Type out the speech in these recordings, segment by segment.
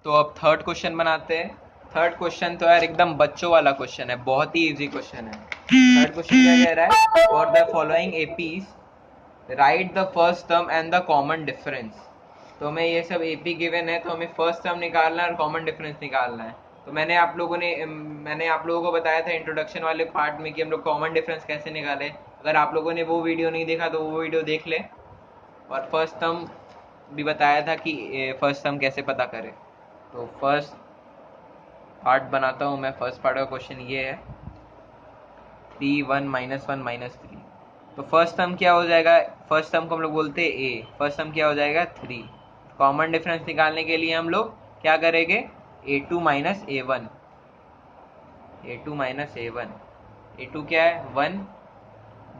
तो अब third question बनाते हैं। थर्ड क्वेश्चन तो यार एकदम बच्चों वाला क्वेश्चन है, बहुत ही इजी क्वेश्चन है। थर्ड क्वेश्चन क्या कह रहा है, for the following APs right the first term and the common difference. तो हमें ये सब एपी गिवन है, तो हमें फर्स्ट टर्म निकालना है और कॉमन डिफरेंस निकालना है। तो मैंने आप लोगों को बताया था इंट्रोडक्शन वाले पार्ट में कि हम लोग कॉमन डिफरेंस कैसे निकाले। अगर आप लोगों ने वो वीडियो नहीं देखा तो वो वीडियो देख ले। और फर्स्ट टर्म भी बताया था कि फर्स्ट टर्म कैसे पता करें। तो फर्स्ट पार्ट बनाता हूँ मैं। फर्स्ट पार्ट का क्वेश्चन ये है, 3 1 -1 -3। तो फर्स्ट टर्म क्या हो जाएगा, फर्स्ट टर्म को हम लोग बोलते हैं ए, फर्स्ट टर्म क्या हो जाएगा 3। कॉमन डिफरेंस निकालने के लिए हम लोग क्या करेंगे, a2 - a1, a2 - a1, a2 क्या है 1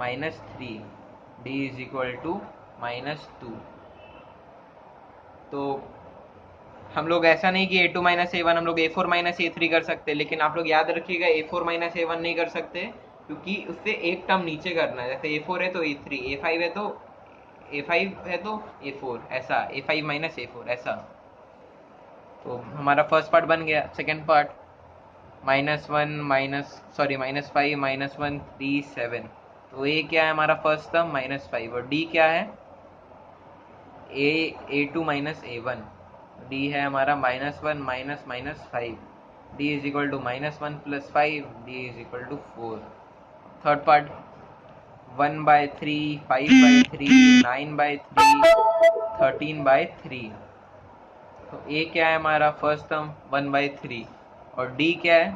-3, d इज इक्वल टू -2। तो हम लोग ऐसा नहीं कि a2 - a1 हम लोग a4 - a3 कर सकते, लेकिन आप लोग याद रखिएगा a4 - a1 नहीं कर सकते, क्योंकि उससे एक टर्म नीचे करना है। जैसे a4 है तो a3, a5 है तो a4, ऐसा a5 - a4 ऐसा। तो हमारा फर्स्ट पार्ट बन गया। सेकेंड पार्ट, -5 - 1 तो ये क्या है हमारा फर्स्ट टर्म -5, और d क्या है a2 - a1, d है हमारा -1 -5, d is equal to -1 + 5, d is equal to 4। Third part, 1/3, 5/3, 9/3, 13/3। तो a क्या है हमारा फर्स्ट टर्म 1/3, और d क्या है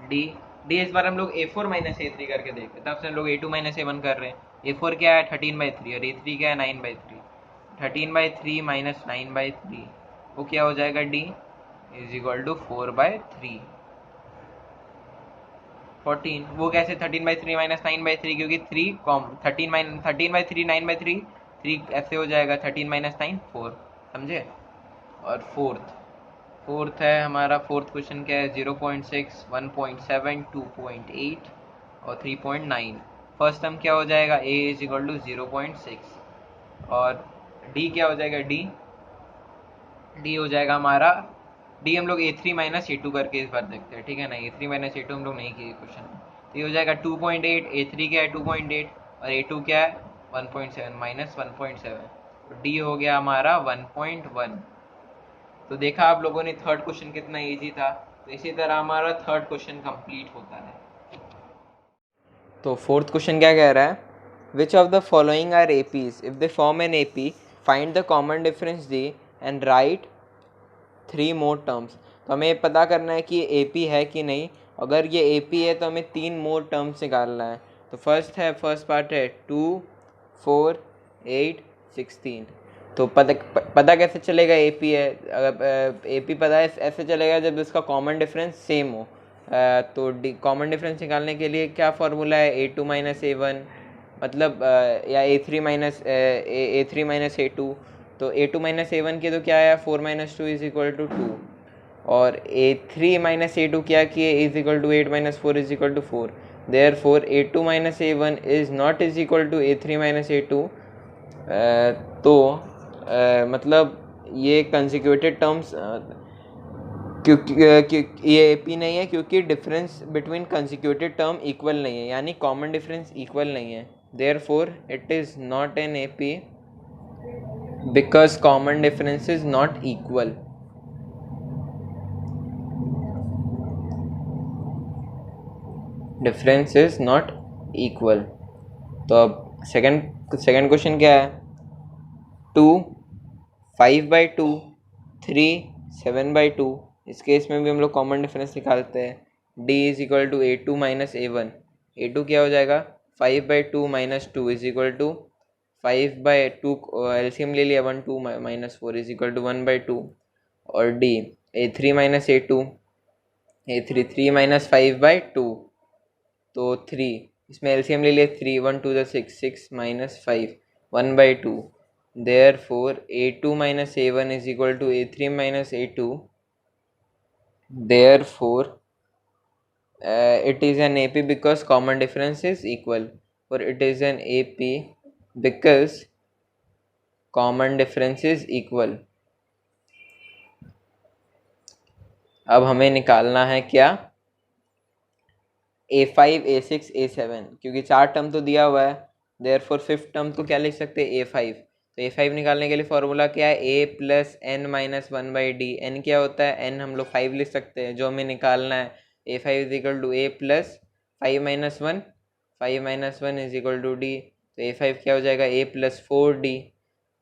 d, इस बार हम लोग a4 - a3 करके देखते, तब से हम लोग a2 - a1 कर रहे हैं। a4 क्या है 13/3 और a3 क्या है 9/3। 13/3 - 9/3 वो क्या हो जाएगा, d इज इक्वल टू 4/3। 14, वो कैसे 13/3 - 9/3, क्योंकि 13/3 9/3, 3 ऐसे हो जाएगा 13 - 9 4, समझे। और फोर्थ है हमारा, फोर्थ क्वेश्चन क्या है, 0.6, 1.7, 2.8 और 3.9। फर्स्ट टर्म क्या हो जाएगा, a इज इक्वल टू 0.6, और d क्या हो जाएगा, d हो जाएगा हमारा, d हम लोग a3 - a2 करके इस बार देखते हैं, ठीक है ना। a3 - a2 हम लोग नहीं किए क्वेश्चन में। तो ये हो जाएगा 2.8, a3 क्या है 2.8 और a2 क्या है 1.7 -1.7, तो d हो गया हमारा 1.1। तो देखा आप लोगों ने थर्ड क्वेश्चन कितना इजी था। तो इसी तरह हमारा थर्ड क्वेश्चन कंप्लीट होता है। तो फोर्थ क्वेश्चन क्या कह रहा है, which of the following are APs, if they form an AP find the common difference D and write 3 more terms. तो हमें पता करना है कि ये एपी है कि नहीं। अगर ये एपी है तो हमें 3 मोर टर्म्स निकालना है। तो फर्स्ट पार्ट है 2 4 8 16। तो पता कैसे चलेगा एपी है, अगर एपी पता है ऐसे चलेगा जब इसका कॉमन डिफरेंस सेम हो। तो कॉमन डिफरेंस निकालने के लिए क्या फार्मूला है, a2 - a1, मतलब या a3 - a2। तो a2 - a1 के तो क्या है 4 - 2 इज इक्वल टू 2, और a3 - a2 क्या किए is equal to 8 - 4 is equal to 4। Therefore a2 - a1 is not is equal to a3 - a2। तो मतलब ये कंसिक्यूटिव टर्म्स, क्योंकि ये एपी नहीं है, क्योंकि difference between consecutive term equal नहीं है, यानी कॉमन डिफरेंस इक्वल नहीं है। Therefore it is not an AP because common difference is not equal. Difference is not equal. तो अब सेकंड क्वेश्चन क्या है, 2 5/2, 3 7/2। इस केस में भी हम लोग कॉमन डिफरेंस निकालते हैं। d is equal to a2 - a1। a2 क्या हो जाएगा 5/2 - 2 इज इक्वल टू 5/2, एलसीएम ले लिया 1 2 -4 इज इक्वल टू 1/2। और d a3 - a2, a3 3 - 5/2, तो 3, इसमें एलसीएम ले लिया 3 1 2 6 6 -5 1/2। Therefore a2 - a1 is equal to a3 - a2. Therefore it is an AP because common difference is equal. For it is an AP because common difference is equal. अब हमें निकालना है क्या, A5 A6 A7, क्योंकि 4 term तो दिया हुआ है, देयरफॉर फिफ्थ टर्म को क्या लिख सकते हैं, A5। तो A5 निकालने के लिए फॉर्मूला क्या है, A plus n minus one by D. N क्या होता है, एन हम लोग 5 लिख सकते हैं, जो हमें निकालना है। A5 is equal to A plus 5 minus one is equal to D. तो A5 क्या हो जाएगा, A प्लस 4D।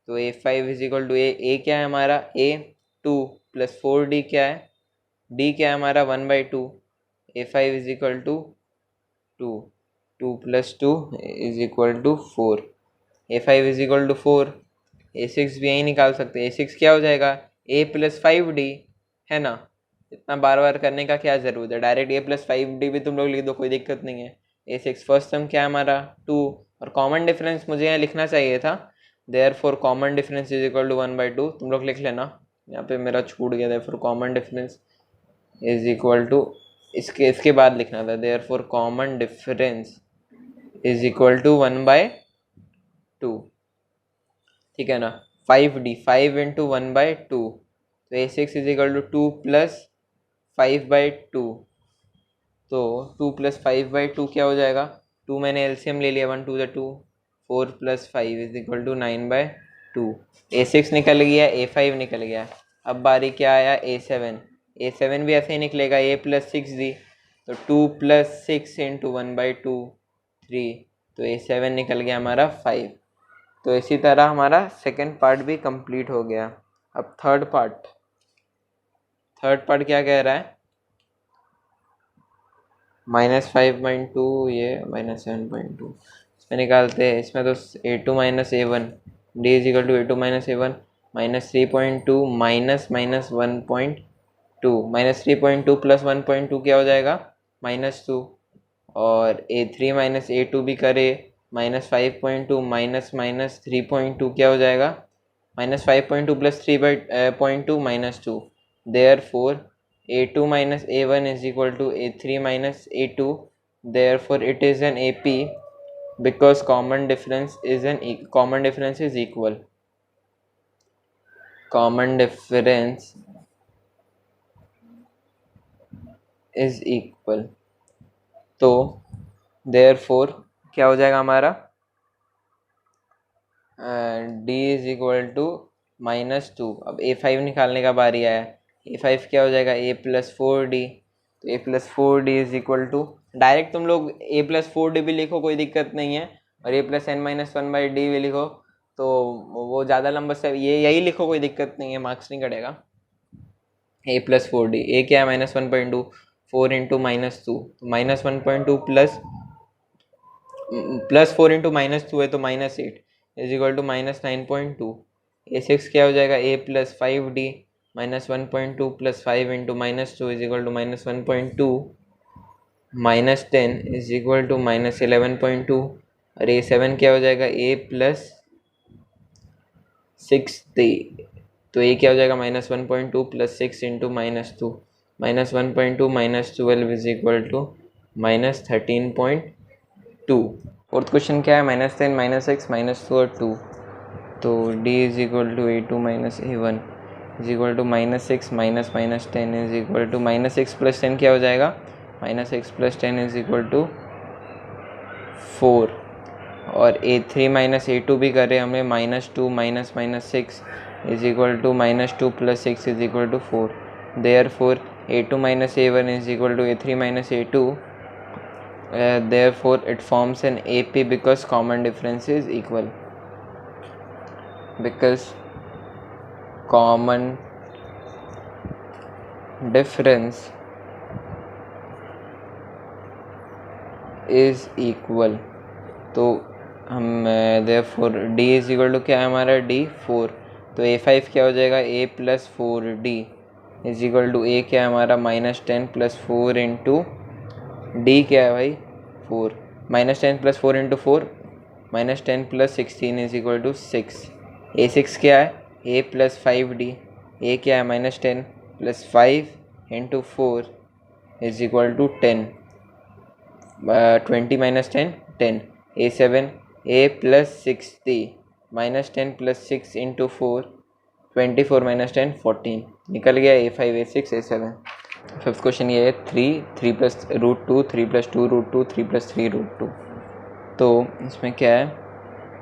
तो A5 is equal to A क्या है हमारा, A 2 प्लस 4D क्या है, D क्या है हमारा 1/2। A5 is equal to 2 plus 2 is equal to 4। A5 is equal to 4। A6 भी यही निकाल सकते हैं। A6 क्या हो जाएगा, A प्लस 5D, है ना। इतना बार बार करने का क्या ज़रूरत है, डायरेक्ट A प्लस 5D भी तुम लोग लिख दो, कोई दिक्कत नहीं है। A6 फर्स्ट टर्म क्या है हमारा 2, और कॉमन डिफरेंस मुझे यहाँ लिखना चाहिए था, therefore common difference is equal to 1/2। तुम लोग लिख लेना, यहाँ पे मेरा छूट गया, therefore common difference is equal to, इसके बाद लिखना था, therefore common difference is equal to 1/2, ठीक है ना। 5D, 5 इंटू 1/2, तो A6 is equal to 2 plus 5/2। तो 2 प्लस 5/2 क्या हो जाएगा, 2 मैंने एलसीएम ले लिया, 1 2 2, 4 plus 5 is equal to 9/2। A6 निकल गया, A5 निकल गया। अब बारी क्या आया, A7 भी ऐसे ही निकलेगा, A प्लस 6D। तो 2 प्लस 6 इंटू 1/2 3, तो A7 निकल गया हमारा 5। तो इसी तरह हमारा सेकेंड पार्ट भी कंप्लीट हो गया। अब थर्ड पार्ट क्या कह रहा है, -5.2, ये -7.2, इसमें निकालते हैं। इसमें तो A2 minus A1, D is equal to A2 minus A1, -3.2 minus 1.2, -3.2 plus 1.2 क्या हो जाएगा, -2। और A3 माइनस A2 भी करे, -5.2 माइनस 3.2 क्या हो जाएगा, -5.2 plus 3.2 -2। Therefore A2 minus A1 is equal to A3 minus A2, therefore it is an AP, because common difference is equal. Common difference is equal, तो देयरफॉर क्या हो जाएगा हमारा, D इज इक्वल टू -2। अब A5 निकालने का बारी आया। A5 क्या हो जाएगा, A प्लस 4D। तो A plus 4D is equal to, direct तुम लोग A प्लस 4D भी लिखो, कोई दिक्कत नहीं है, और A प्लस n-1/d भी लिखो, तो वो ज़्यादा लंबा से ये यही लिखो, कोई दिक्कत नहीं है, मार्क्स नहीं कटेगा। A प्लस 4D, A क्या है -1.2, 4 इंटू -2, तो -1.2 प्लस 4 इंटू -2 है, तो -8 इज इक्वल टू -9.2। A6 क्या हो जाएगा, A plus 5D, -1.2 plus 5 into -2 is equal to -1.2, -10 is equal to -11.2। और A7 क्या हो जाएगा, A प्लस 6D, तो A क्या हो जाएगा, -1.2 plus 6 into -2, -1.2 -12 is equal to -13.2। Fourth question क्या है, -10 -6 -2 और 2। तो D is equal to A2 minus A1 is equal to -6 -10 is equal to -6 plus 10 क्या हो जाएगा, -6 प्लस 10 इज इक्वल टू 4। और A3 माइनस A2 भी करें हमें, -2 -6 is equal to -2 plus 6 is equal to 4। Therefore A2 minus A1 is equal to A3 minus A2, therefore it forms an AP because common difference is equal. Because common difference is equal, तो हम therefore D is equal to क्या है हमारा, D 4। तो A5 क्या हो जाएगा, A plus 4D is equal to A क्या है हमारा, -10 प्लस 4 इंटू D क्या है भाई 4, -10 plus 4 into 4, -10 plus 16 is equal to 6। A6 क्या है, A प्लस 5D, A क्या है -10 plus 5 into 4 is equal to 10, 20 minus 10 10। A7 A plus 60 -10 plus 6 into 4, 24 minus 10 14, निकल गया A5 A6 A7। Fifth question ये है 3 plus root 2, 3 plus 2 root 2, 3 plus 3 रूट 2। तो इसमें क्या है,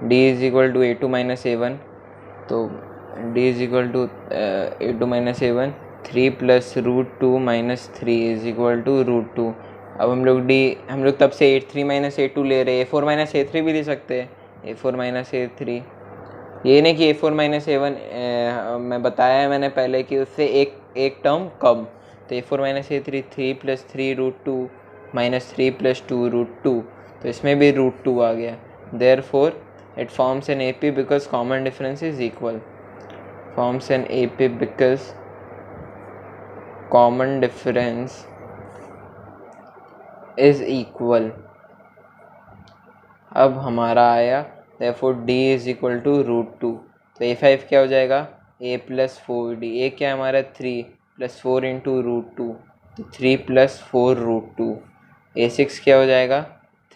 d is equal to a2 minus a1, तो d is equal to a2 minus a1, 3 plus root 2 minus 3 is equal to root 2। अब हम लोग तब से a3 माइनस a2 ले रहे हैं, a4 माइनस a3 भी ले सकते हैं, a4 माइनस a3। ये नहीं कि a4 माइनस a1, मैं बताया है मैंने पहले कि उससे एक टर्म कम, तो a4 माइनस a3, 3 प्लस 3 रूट 2 माइनस 3 प्लस 2 रूट 2, तो इसमें भी रूट 2 आ गया। Therefore it forms an AP because common difference is equal, forms an AP because common difference is equal. अब हमारा आया therefore d is equal to root 2, तो a5 क्या हो जाएगा, a प्लस 4d, a क्या है हमारा 3 प्लस 4 इंटू रूट 2, तो 3 प्लस 4 रूट 2। a6 क्या हो जाएगा,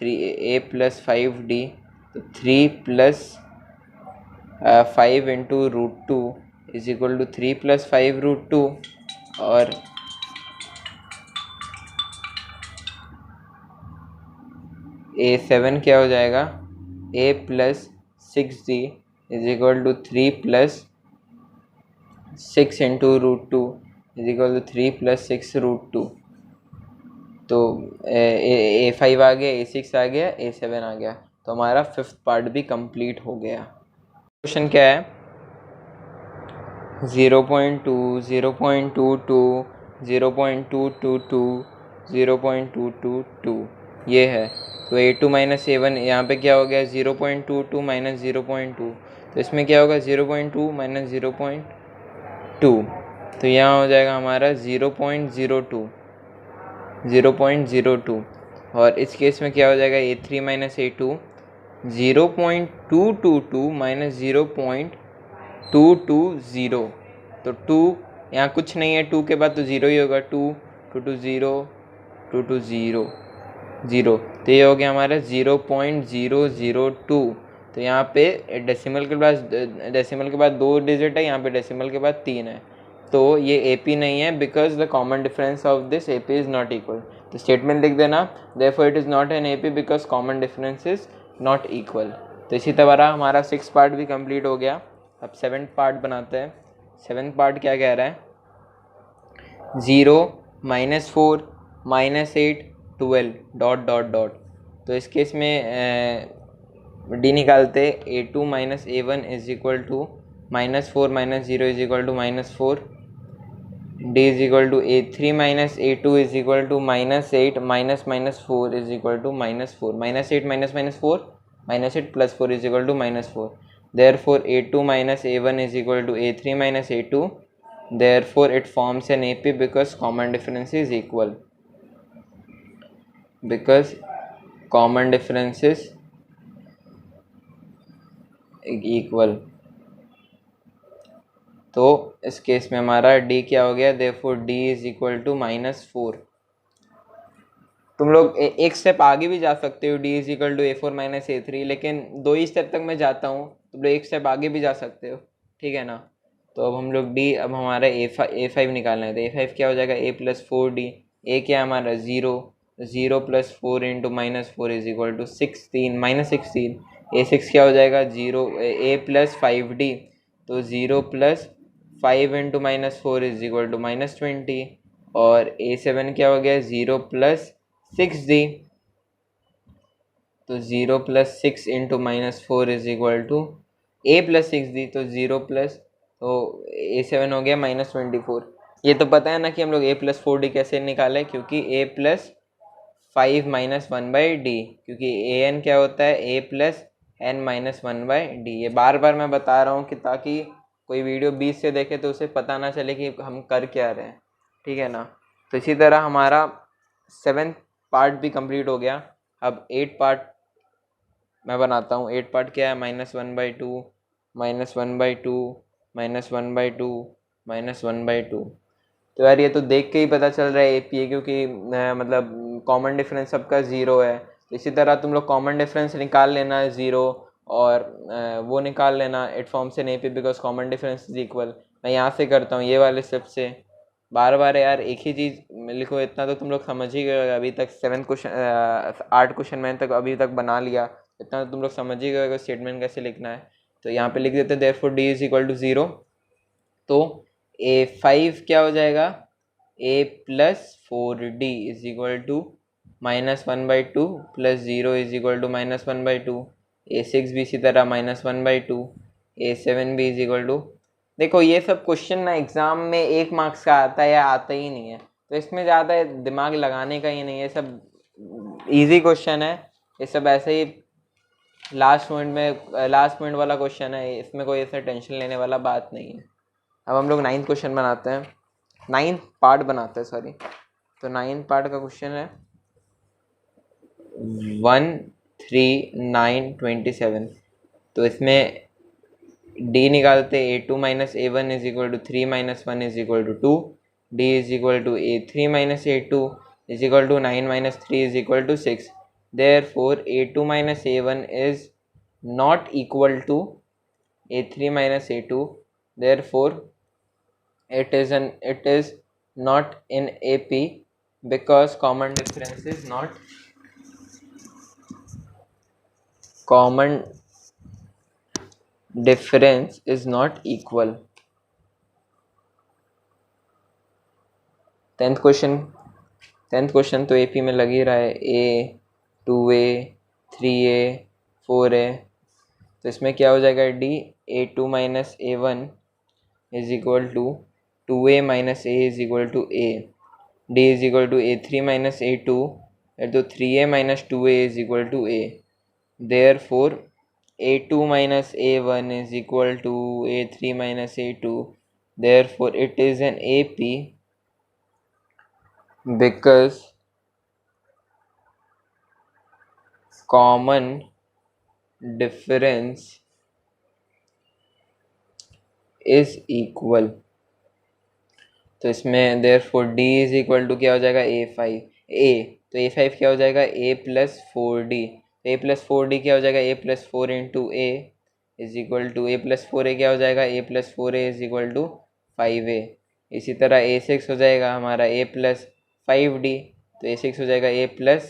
3a प्लस 5d, तो 3 plus 5 into root 2 is equal to 3 plus 5 root 2। और a7 क्या हो जाएगा, a plus 6d is equal to 3 plus 6 into root 2 is equal to 3 plus 6 root 2। तो a5 आ गया, a6 आ गया, a7 आ गया, तो हमारा फिफ्थ पार्ट भी कंप्लीट हो गया। क्वेश्चन क्या है, 0.2, 0.22, 0.222, 0.222 ये है। तो a2 माइनस a1 यहाँ पे क्या हो गया, 0.22 माइनस 0.2, तो इसमें क्या होगा 0.2 माइनस 0.2, तो यहाँ हो जाएगा हमारा 0.02, 0.02। और इस केस में क्या हो जाएगा, a3 माइनस a2, 0.222 माइनस 0.220, तो 2 यहाँ कुछ नहीं है, 2 के बाद तो 0 ही होगा, 2 2 2 0 2 2 0 0, तो ये हो गया हमारा 0.002। तो यहाँ पे डेसिमल के बाद 2 डिजिट है, यहाँ पे डेसिमल के बाद 3 है, तो ये AP नहीं है because the common difference of this AP is not equal. तो स्टेटमेंट लिख देना, therefore it is not an AP because common difference is not equal. तो इसी तरह हमारा 6 पार्ट भी कंप्लीट हो गया। अब 7th पार्ट बनाते हैं। 7th पार्ट क्या कह रहा है, 0 minus 4 minus 8 12 dot dot dot. तो इस केस में डी निकालते, a2 minus a1 is equal to minus 4 minus 0 is equal to minus 4, D is equal to a3 minus a2 is equal to minus 8 minus minus 4 is equal to minus 4, minus 8 minus minus 4 minus 8 plus 4 is equal to minus 4। Therefore a2 minus a1 is equal to a3 minus a2, therefore it forms an AP because common difference is equal, because common difference is equal। तो इस case में हमारा d क्या हो गया, therefore d is equal to -4। तुम लोग एक स्टेप आगे भी जा सकते हो, d is equal to a4 minus a3, लेकिन 2 ही स्टेप तक मैं जाता हूँ, तुम लोग एक स्टेप आगे भी जा सकते हो, ठीक है ना। तो अब हम लोग अब हमारा a5 निकालना है, तो a5 क्या हो जाएगा, a प्लस 4d, a क्या है हमारा 0, 0 plus 4 into minus 4 is equal to 16 minus 16। a6 क्या हो जाएगा, 0 a प्लस 5d, तो 0 plus 5 into minus 4 is equal to minus 20। और a7 क्या हो गया, 0 प्लस 6d, तो 0 plus 6 into minus 4 is equal to a plus 6d, तो 0 प्लस, तो a7 हो गया माइनस 24। ये तो पता है ना कि हम लोग a प्लस 4d कैसे निकाले, क्योंकि a प्लस 5 माइनस 1/d, क्योंकि an क्या होता है, a plus n minus 1/d। ये बार बार मैं बता रहा हूँ कि ताकि कोई वीडियो 20 से देखे तो उसे पता ना चले कि हम कर क्या रहे हैं, ठीक है ना। तो इसी तरह हमारा 7th पार्ट भी कंप्लीट हो गया। अब 8 पार्ट मैं बनाता हूँ। 8 पार्ट क्या है, -1/2 -1/2 -1/2 -1/2। तो यार ये तो देख के ही पता चल रहा है AP है, क्योंकि मतलब कॉमन डिफरेंस सबका 0 है। तो इसी तरह तुम लोग कॉमन डिफरेंस निकाल लेना 0, और वो निकाल लेना, it forms an AP because common difference is equal. मैं यहाँ से करता हूँ, ये वाले स्टेप से बार बार यार एक ही चीज़ लिखो, इतना तो तुम लोग समझ ही गए अभी तक। 7 क्वेश्चन 8 क्वेश्चन मैंने तक अभी तक बना लिया, इतना तो तुम लोग समझ ही गए स्टेटमेंट कैसे लिखना है। तो यहाँ पे लिख देते हैं therefore D is equal to 0। तो A5 क्या हो जाएगा, A plus 4D is equal to -1/2 plus 0 is equal to -1/2। A6 भी इसी तरह -1/2। A7 भी इज इक्वल टू, देखो ये सब क्वेश्चन ना एग्जाम में 1 मार्क्स का आता है या आता ही नहीं है, तो इसमें ज़्यादा दिमाग लगाने का ही नहीं है, सब इजी क्वेश्चन है। ये सब ऐसे ही लास्ट मिनट वाला क्वेश्चन है, इसमें कोई ऐसा टेंशन लेने वाला बात नहीं है। अब हम लोग 9th क्वेश्चन बनाते हैं, 9th पार्ट बनाते हैं सॉरी। तो 9th पार्ट का क्वेश्चन है 1 3 9 27। तो इसमें डी निकालते, A2 minus A1 is equal to 3 minus 1 is equal to 2। D is equal to A3 minus A2 is equal to 9 minus 3 is equal to 6। Therefore A2 minus A1 is not equal to A3 minus A2। Therefore it is not in AP because common difference is not equal। 10th question तो AP में लग ही रहा है, A 2A 3A 4A। तो इसमें क्या हो जाएगा, D A2 minus A1 is equal to 2A minus A is equal to A। D is equal to A3 minus A2, तो 3A minus 2A is equal to A। Therefore A2 minus A1 is equal to A3 minus A2। Therefore it is an AP because common difference is equal। तो इसमें therefore D is equal to क्या हो जाएगा, A5 A। तो A5 क्या हो जाएगा, A plus 4D। A plus 4D क्या हो जाएगा, A plus 4 into A is equal to A plus 4A क्या हो जाएगा, A plus 4A is equal to 5A। इसी तरह A6 हो जाएगा हमारा A प्लस 5D। तो A6 हो जाएगा A प्लस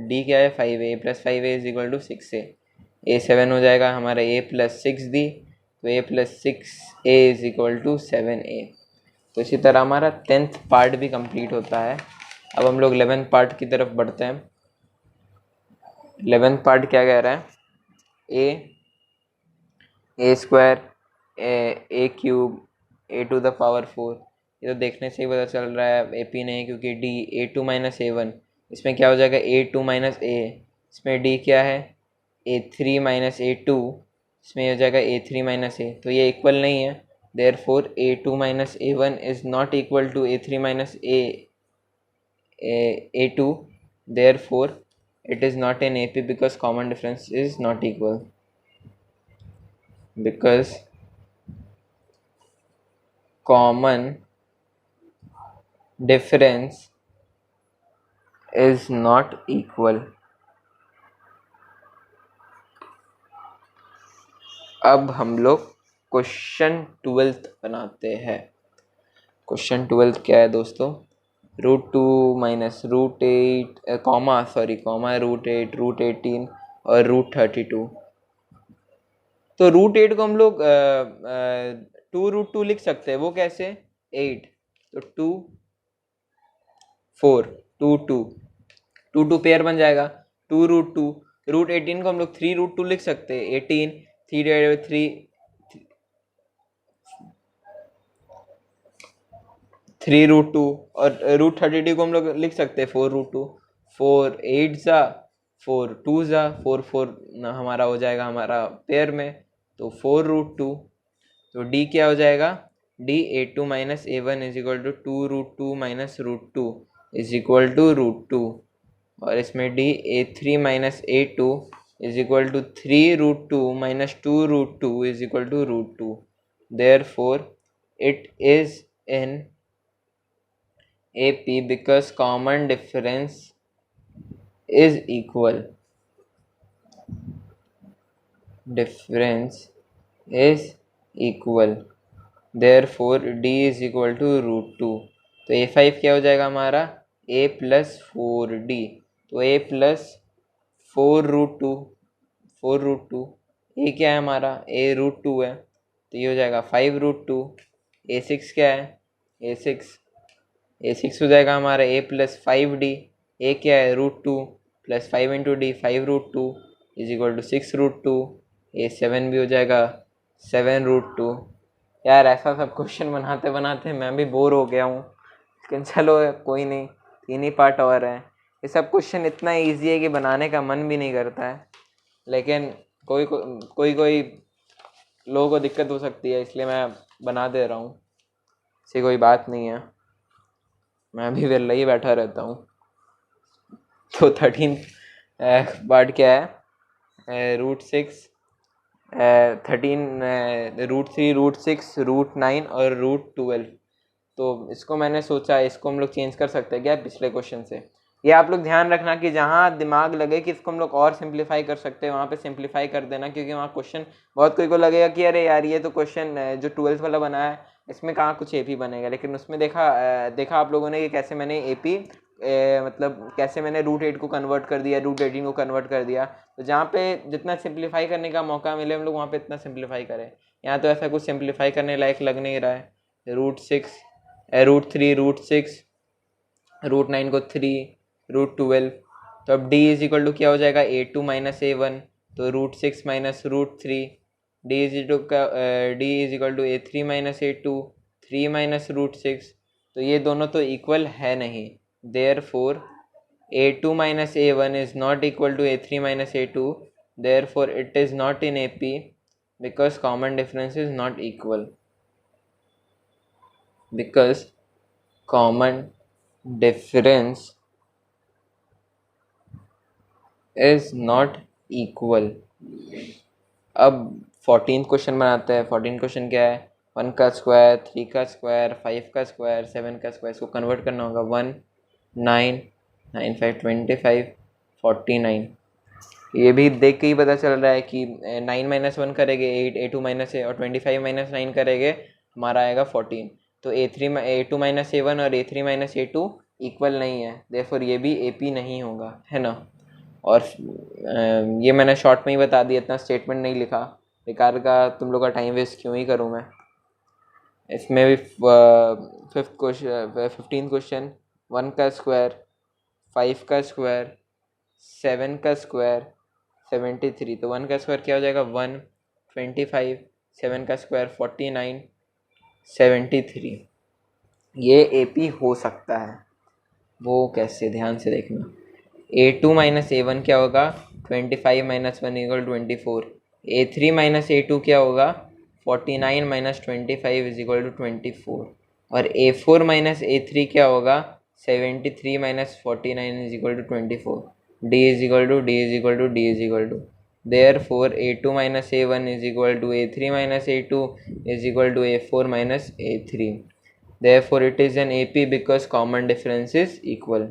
D क्या है 5A, A plus 5A is equal to 6A। A7 हो जाएगा हमारा A प्लस 6D। तो A plus 6A is equal to 7A। तो इसी तरह हमारा 10th पार्ट भी कंप्लीट होता है। अब हम लोग 11th पार्ट की तरफ बढ़ते हैं। 11th पार्ट क्या कह रहा है, ए स्क्वायर ए क्यूब A⁴। ये तो देखने से ही पता चल रहा है AP नहीं, क्योंकि D A2 माइनस A1, इसमें क्या हो जाएगा A2 माइनस A। इसमें D क्या है A3 माइनस A2, इसमें हो जाएगा A3 माइनस A। तो ये इक्वल नहीं है, therefore A2 minus A1 is not equal to A3 minus A2। therefore it is not in AP because common difference is not equal। because common difference is not equal। अब हम लोग question 12th बनाते हैं। Question 12th क्या है दोस्तों, √2 minus √8 comma √8 √18 और √32। तो √8 को हम लोग 2√2 लिख सकते हैं, वो कैसे, 8 तो 2 4 2 2 2 2 पेयर बन जाएगा 2√2। √18 को हम लोग 3√2 लिख सकते हैं, 18 3√2। और √32 को हम लोग लिख सकते हैं 4√2। 4 8 ज़ा 4 2 ज़ा 4 4 हमारा हो जाएगा हमारा पेयर में, तो 4√2। तो D क्या हो जाएगा, D A2 minus A1 is equal to 2√2 minus √2 is equal to √2। और इसमें D A3 minus A2 is equal to 3√2 minus 2√2 is equal to √2। Therefore it is in AP because common difference is equal। difference is equal, therefore D is equal to √2। तो A5 क्या हो जाएगा हमारा A plus 4D, तो A plus 4√2, 4√2, ए क्या है हमारा A√2 है, तो ये हो जाएगा 5√2। A6 क्या है A6 हो जाएगा हमारा A प्लस 5D, ए क्या है √2 plus 5 into D 5√2 is equal to 6√2। A7 भी हो जाएगा 7√2। यार ऐसा सब क्वेश्चन बनाते बनाते मैं भी बोर हो गया हूँ, लेकिन चलो कोई नहीं, 3 ही पार्ट और है। ये सब क्वेश्चन इतना इजी है कि बनाने का मन भी नहीं करता है, लेकिन कोई कोई लोगों को दिक्कत हो सकती है, इसलिए मैं बना दे रहा हूँ। ऐसी कोई बात नहीं है, मैं भी वेला ही बैठा रहता हूँ। तो 13 पार्ट क्या है, √6, 13, √3, √6, √9 और √12। तो इसको मैंने सोचा इसको हम लोग चेंज कर सकते हैं क्या पिछले क्वेश्चन से। ये आप लोग ध्यान रखना कि जहाँ दिमाग लगे कि इसको हम लोग और सिंप्लीफाई कर सकते हैं वहाँ पे सिंप्लीफाई कर देना, क्योंकि वहाँ क्वेश्चन बहुत कोई को लगेगा कि अरे यार ये तो क्वेश्चन जो 12th वाला बना है इसमें कहाँ कुछ AP बनेगा, लेकिन उसमें देखा आप लोगों ने कि कैसे मैंने AP मतलब कैसे मैंने √8 को कन्वर्ट कर दिया, √18 को कन्वर्ट कर दिया। तो जहाँ पे जितना सिंप्लीफाई करने का मौका मिले हम लोग वहाँ पे इतना सिंप्लीफाई करें। यहाँ तो ऐसा कुछ सिंप्लीफाई करने लायक लग नहीं रहा है। √3, √6, √9 को 3, √12। तो अब d इज इक्वल टू क्या हो जाएगा A2 माइनस A1, तो √6 minus √3, d is equal to A3 minus A2, 3 minus √6। तो ये दोनों तो इक्वल है नहीं, therefore A2 minus A1 is not equal to A3 minus A2, therefore it is not in AP because common difference is not equal. Because common difference is not equal. अब 14th question बनाते हैं। 14th question क्या है, 1 का square, 3 का square, 5 का square, 7 का square, इसको कन्वर्ट करना होगा। 1, 9, 9, 5, 25, 49। ये भी देख के ही पता चल रहा है कि 9 माइनस 1 करेंगे 8, A2 माइनस ए और 25 माइनस 9 करेंगे हमारा आएगा 14। तो A2 माइनस A1 और A3 माइनस A2 इक्वल नहीं है, देयरफॉर ये भी AP नहीं होगा, है ना। और ये मैंने शॉर्ट में ही बता दिया, इतना स्टेटमेंट नहीं लिखा, बेकार का तुम लोग का टाइम वेस्ट क्यों ही करूँ मैं। इसमें भी 15th क्वेश्चन, 1 का स्क्वायर, 5 का स्क्वायर, 7 का स्क्वायर, 73। तो 1 का स्क्वायर क्या हो जाएगा 1, 25, 7 का स्क्वायर 49, 73। ये AP हो सकता है, वो कैसे ध्यान से देखना। A2 माइनस A1 क्या होगा 25 minus 1 equal 24। A3 minus A2 क्या होगा 49 माइनस 25 इज इक्वल टू 24। और A4 माइनस A3 क्या होगा 73 minus 49 is equal to 24। D is equal to D is equal to D is equal to, therefore A2 minus A1 is equal to A3 minus A2 is equal to A4 minus A3. Therefore it is an AP because common difference is equal.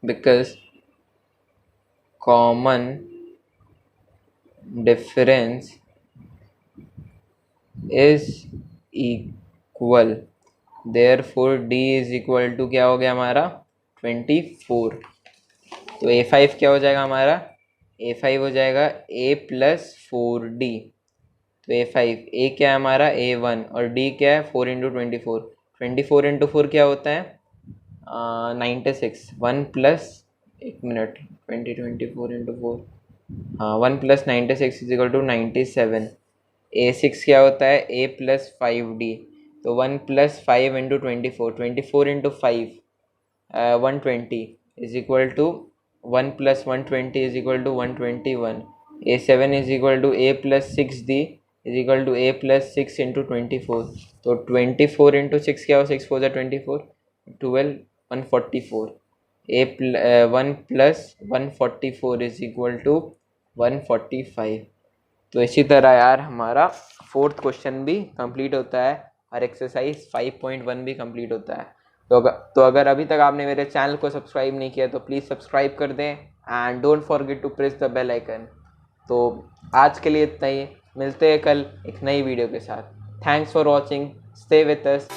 Because common difference is equal, therefore D is equal to क्या हो गया हमारा 24। तो A5 क्या हो जाएगा हमारा, A5 हो जाएगा A प्लस 4D। तो A5 A क्या है हमारा A1 और D क्या है 4 इंटू 24। 24 इंटू 4 क्या होता है 96। 1 प्लस 1 मिनट 24 इंटू 4, हाँ 1 plus 96 is equal to 97। A6 क्या होता है A प्लस 5D। तो 1 plus 5 into 24 into 5 120 is equal to 1 plus 120 is equal to 121। A7 is equal to A plus 6D is equal to A plus 6 into 24। तो 24 into 6 क्या हो 6 4 24, 12, 144। 1 plus 144 is equal to 145। तो इसी तरह यार हमारा 4th question भी कंप्लीट होता है और एक्सरसाइज 5.1 भी कंप्लीट होता है। तो अगर अभी तक आपने मेरे चैनल को सब्सक्राइब नहीं किया तो प्लीज़ सब्सक्राइब कर दें and don't forget to press the bell icon. तो आज के लिए इतना ही, मिलते हैं कल एक नई वीडियो के साथ। Thanks for watching, stay with us.